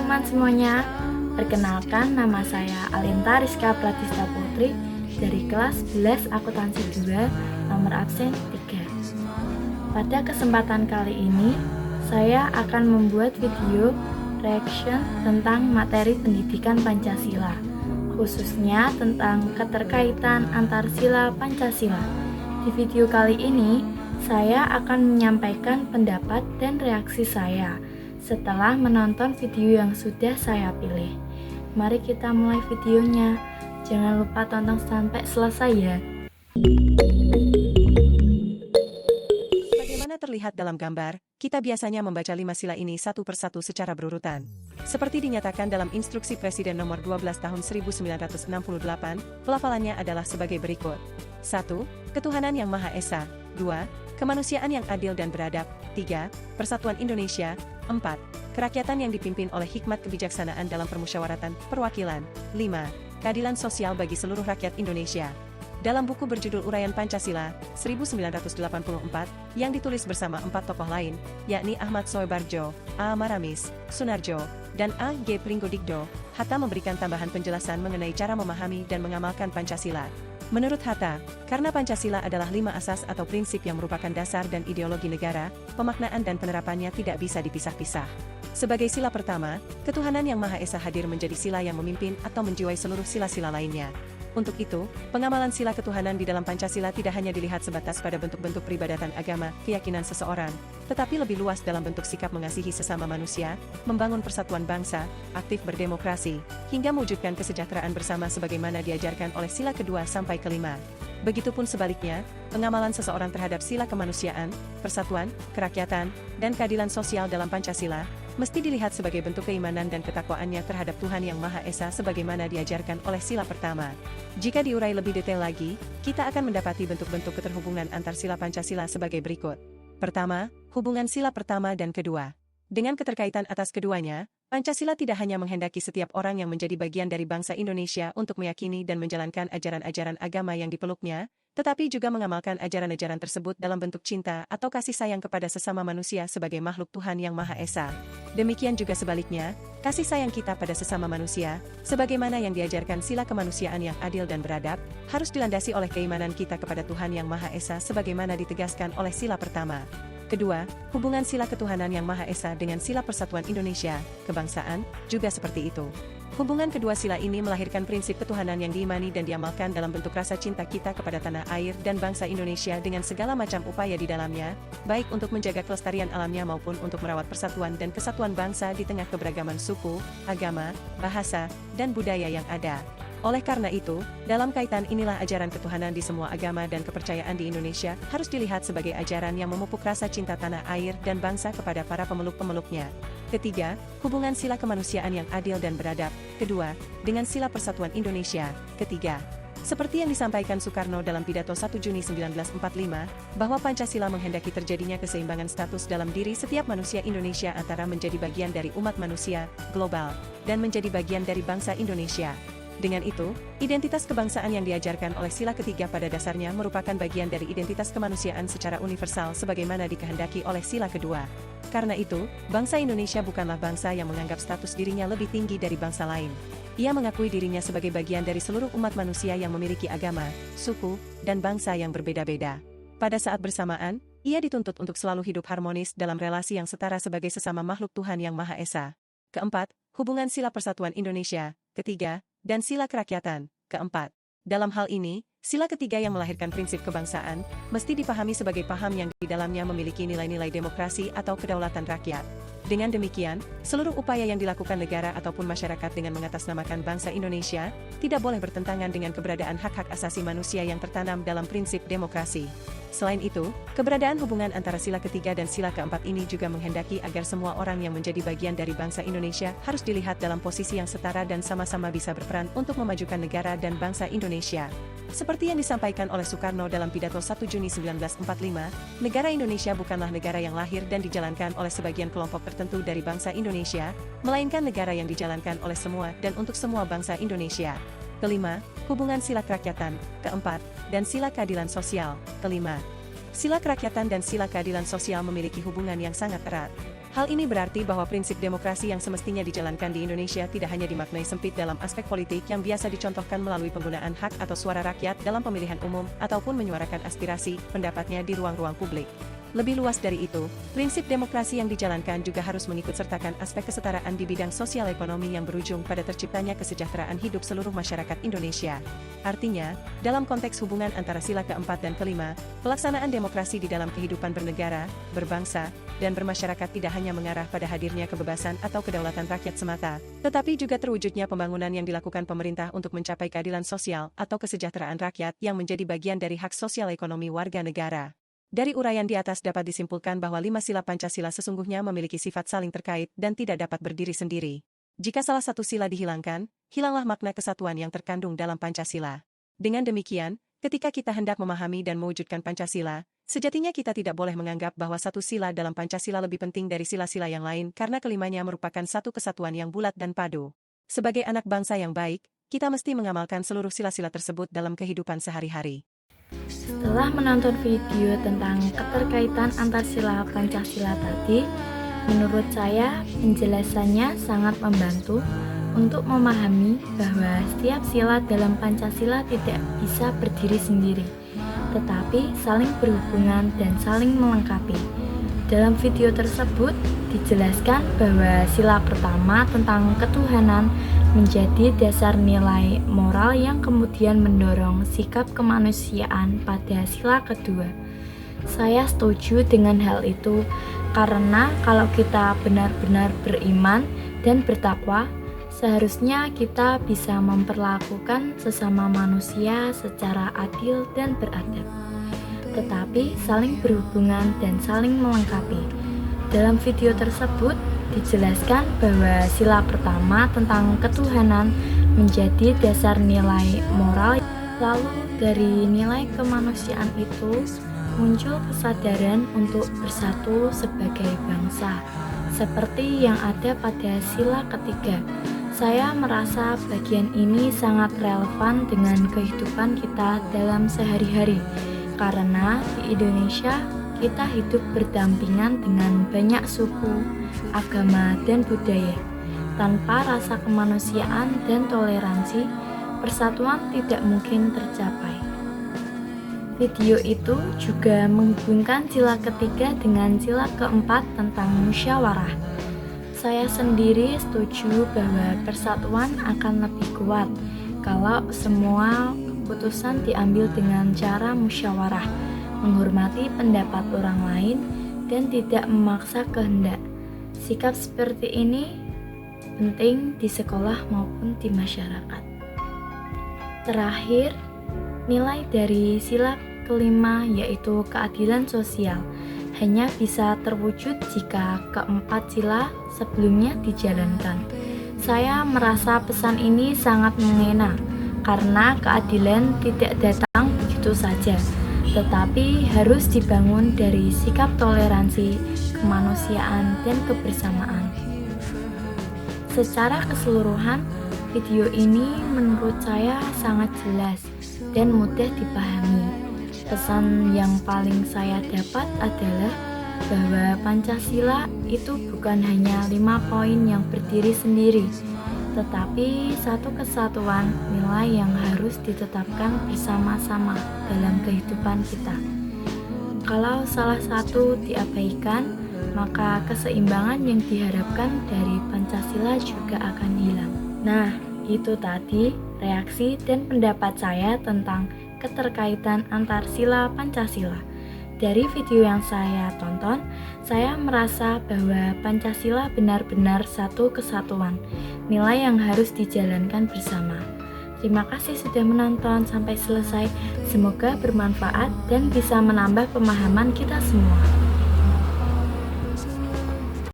teman-teman semuanya, perkenalkan nama saya Alinta Rizka Pratista Putri dari kelas 11 Akuntansi 2 nomor absen 3. Pada kesempatan kali ini, saya akan membuat video reaction tentang materi pendidikan Pancasila, khususnya tentang keterkaitan antar sila Pancasila. Di video kali ini, saya akan menyampaikan pendapat dan reaksi saya setelah menonton video yang sudah saya pilih. Mari kita mulai videonya. Jangan lupa tonton sampai selesai ya. Sebagaimana terlihat dalam gambar, kita biasanya membaca 5 sila ini satu persatu secara berurutan. Seperti dinyatakan dalam Instruksi Presiden nomor 12 tahun 1968, pelafalannya adalah sebagai berikut. 1. Ketuhanan yang Maha Esa. 2. Kemanusiaan yang adil dan beradab. 3. Persatuan Indonesia. 4. Kerakyatan yang dipimpin oleh hikmat kebijaksanaan dalam permusyawaratan, perwakilan. 5. Keadilan sosial bagi seluruh rakyat Indonesia. Dalam buku berjudul Uraian Pancasila, 1984, yang ditulis bersama 4 tokoh lain, yakni Ahmad Soebarjo, A. Maramis, Sunarjo, dan A. G. Pringgodikdo, Hatta memberikan tambahan penjelasan mengenai cara memahami dan mengamalkan Pancasila. Menurut Hatta, karena Pancasila adalah 5 asas atau prinsip yang merupakan dasar dan ideologi negara, pemaknaan dan penerapannya tidak bisa dipisah-pisah. Sebagai sila pertama, ketuhanan yang Maha Esa hadir menjadi sila yang memimpin atau menjiwai seluruh sila-sila lainnya. Untuk itu, pengamalan sila ketuhanan di dalam Pancasila tidak hanya dilihat sebatas pada bentuk-bentuk peribadatan agama, keyakinan seseorang, tetapi lebih luas dalam bentuk sikap mengasihi sesama manusia, membangun persatuan bangsa, aktif berdemokrasi, hingga mewujudkan kesejahteraan bersama sebagaimana diajarkan oleh sila kedua sampai kelima. Begitupun sebaliknya, pengamalan seseorang terhadap sila kemanusiaan, persatuan, kerakyatan, dan keadilan sosial dalam Pancasila mesti dilihat sebagai bentuk keimanan dan ketakwaannya terhadap Tuhan Yang Maha Esa sebagaimana diajarkan oleh sila pertama. Jika diurai lebih detail lagi, kita akan mendapati bentuk-bentuk keterhubungan antar sila Pancasila sebagai berikut. Pertama, hubungan sila pertama dan kedua. Dengan keterkaitan atas keduanya, Pancasila tidak hanya menghendaki setiap orang yang menjadi bagian dari bangsa Indonesia untuk meyakini dan menjalankan ajaran-ajaran agama yang dipeluknya, tetapi juga mengamalkan ajaran-ajaran tersebut dalam bentuk cinta atau kasih sayang kepada sesama manusia sebagai makhluk Tuhan Yang Maha Esa. Demikian juga sebaliknya, kasih sayang kita pada sesama manusia, sebagaimana yang diajarkan sila kemanusiaan yang adil dan beradab, harus dilandasi oleh keimanan kita kepada Tuhan Yang Maha Esa sebagaimana ditegaskan oleh sila pertama. Kedua, hubungan sila ketuhanan Yang Maha Esa dengan sila persatuan Indonesia, kebangsaan, juga seperti itu. Hubungan kedua sila ini melahirkan prinsip ketuhanan yang diimani dan diamalkan dalam bentuk rasa cinta kita kepada tanah air dan bangsa Indonesia dengan segala macam upaya di dalamnya, baik untuk menjaga kelestarian alamnya maupun untuk merawat persatuan dan kesatuan bangsa di tengah keberagaman suku, agama, bahasa, dan budaya yang ada. Oleh karena itu, dalam kaitan inilah ajaran ketuhanan di semua agama dan kepercayaan di Indonesia harus dilihat sebagai ajaran yang memupuk rasa cinta tanah air dan bangsa kepada para pemeluk-pemeluknya. Ketiga, hubungan sila kemanusiaan yang adil dan beradab. Kedua, dengan sila persatuan Indonesia. Ketiga, seperti yang disampaikan Soekarno dalam pidato 1 Juni 1945, bahwa Pancasila menghendaki terjadinya keseimbangan status dalam diri setiap manusia Indonesia antara menjadi bagian dari umat manusia, global, dan menjadi bagian dari bangsa Indonesia. Dengan itu, identitas kebangsaan yang diajarkan oleh sila ketiga pada dasarnya merupakan bagian dari identitas kemanusiaan secara universal sebagaimana dikehendaki oleh sila kedua. Karena itu, bangsa Indonesia bukanlah bangsa yang menganggap status dirinya lebih tinggi dari bangsa lain. Ia mengakui dirinya sebagai bagian dari seluruh umat manusia yang memiliki agama, suku, dan bangsa yang berbeda-beda. Pada saat bersamaan, ia dituntut untuk selalu hidup harmonis dalam relasi yang setara sebagai sesama makhluk Tuhan Yang Maha Esa. Keempat, hubungan sila persatuan Indonesia. Ketiga, dan sila kerakyatan. Keempat, dalam hal ini, sila ketiga yang melahirkan prinsip kebangsaan, mesti dipahami sebagai paham yang di dalamnya memiliki nilai-nilai demokrasi atau kedaulatan rakyat. Dengan demikian, seluruh upaya yang dilakukan negara ataupun masyarakat dengan mengatasnamakan bangsa Indonesia, tidak boleh bertentangan dengan keberadaan hak-hak asasi manusia yang tertanam dalam prinsip demokrasi. Selain itu, keberadaan hubungan antara sila ketiga dan sila keempat ini juga menghendaki agar semua orang yang menjadi bagian dari bangsa Indonesia harus dilihat dalam posisi yang setara dan sama-sama bisa berperan untuk memajukan negara dan bangsa Indonesia. Seperti yang disampaikan oleh Soekarno dalam pidato 1 Juni 1945, negara Indonesia bukanlah negara yang lahir dan dijalankan oleh sebagian kelompok tertentu dari bangsa Indonesia, melainkan negara yang dijalankan oleh semua dan untuk semua bangsa Indonesia. Kelima, hubungan sila kerakyatan. Keempat, dan sila keadilan sosial. Kelima, sila kerakyatan dan sila keadilan sosial memiliki hubungan yang sangat erat. Hal ini berarti bahwa prinsip demokrasi yang semestinya dijalankan di Indonesia tidak hanya dimaknai sempit dalam aspek politik yang biasa dicontohkan melalui penggunaan hak atau suara rakyat dalam pemilihan umum ataupun menyuarakan aspirasi, pendapatnya di ruang-ruang publik. Lebih luas dari itu, prinsip demokrasi yang dijalankan juga harus mengikut sertakan aspek kesetaraan di bidang sosial ekonomi yang berujung pada terciptanya kesejahteraan hidup seluruh masyarakat Indonesia. Artinya, dalam konteks hubungan antara sila keempat dan kelima, pelaksanaan demokrasi di dalam kehidupan bernegara, berbangsa, dan bermasyarakat tidak hanya mengarah pada hadirnya kebebasan atau kedaulatan rakyat semata, tetapi juga terwujudnya pembangunan yang dilakukan pemerintah untuk mencapai keadilan sosial atau kesejahteraan rakyat yang menjadi bagian dari hak sosial ekonomi warga negara. Dari uraian di atas dapat disimpulkan bahwa 5 sila Pancasila sesungguhnya memiliki sifat saling terkait dan tidak dapat berdiri sendiri. Jika salah satu sila dihilangkan, hilanglah makna kesatuan yang terkandung dalam Pancasila. Dengan demikian, ketika kita hendak memahami dan mewujudkan Pancasila, sejatinya kita tidak boleh menganggap bahwa satu sila dalam Pancasila lebih penting dari sila-sila yang lain karena kelimanya merupakan satu kesatuan yang bulat dan padu. Sebagai anak bangsa yang baik, kita mesti mengamalkan seluruh sila-sila tersebut dalam kehidupan sehari-hari. Setelah menonton video tentang keterkaitan antar sila Pancasila tadi, menurut saya penjelasannya sangat membantu untuk memahami bahwa setiap sila dalam Pancasila tidak bisa berdiri sendiri, tetapi saling berhubungan dan saling melengkapi. Dalam video tersebut dijelaskan bahwa sila pertama tentang ketuhanan menjadi dasar nilai moral yang kemudian mendorong sikap kemanusiaan pada sila kedua. Saya setuju dengan hal itu karena kalau kita benar-benar beriman dan bertakwa, seharusnya kita bisa memperlakukan sesama manusia secara adil dan beradab, tetapi saling berhubungan dan saling melengkapi. Dalam video tersebut dijelaskan bahwa sila pertama tentang ketuhanan menjadi dasar nilai moral. Lalu dari nilai kemanusiaan itu muncul kesadaran untuk bersatu sebagai bangsa, seperti yang ada pada sila ketiga. Saya merasa bagian ini sangat relevan dengan kehidupan kita dalam sehari-hari, karena di Indonesia kita hidup berdampingan dengan banyak suku, agama, dan budaya. Tanpa rasa kemanusiaan dan toleransi, persatuan tidak mungkin tercapai. Video itu juga menghubungkan sila ketiga dengan sila keempat tentang musyawarah. Saya sendiri setuju bahwa persatuan akan lebih kuat kalau semua keputusan diambil dengan cara musyawarah, menghormati pendapat orang lain, dan tidak memaksa kehendak. Sikap seperti ini penting di sekolah maupun di masyarakat. Terakhir, nilai dari sila kelima yaitu keadilan sosial hanya bisa terwujud jika keempat sila sebelumnya dijalankan. Saya merasa pesan ini sangat mengena karena keadilan tidak datang begitu saja, tetapi harus dibangun dari sikap toleransi, kemanusiaan, dan kebersamaan. Secara keseluruhan, video ini menurut saya sangat jelas dan mudah dipahami. Pesan yang paling saya dapat adalah bahwa Pancasila itu bukan hanya 5 poin yang berdiri sendiri, tetapi satu kesatuan nilai yang harus ditetapkan bersama-sama dalam kehidupan kita. Kalau salah satu diabaikan, maka keseimbangan yang diharapkan dari Pancasila juga akan hilang. Nah, itu tadi reaksi dan pendapat saya tentang keterkaitan antar sila Pancasila. Dari video yang saya tonton, saya merasa bahwa Pancasila benar-benar satu kesatuan, nilai yang harus dijalankan bersama. Terima kasih sudah menonton sampai selesai. Semoga bermanfaat dan bisa menambah pemahaman kita semua.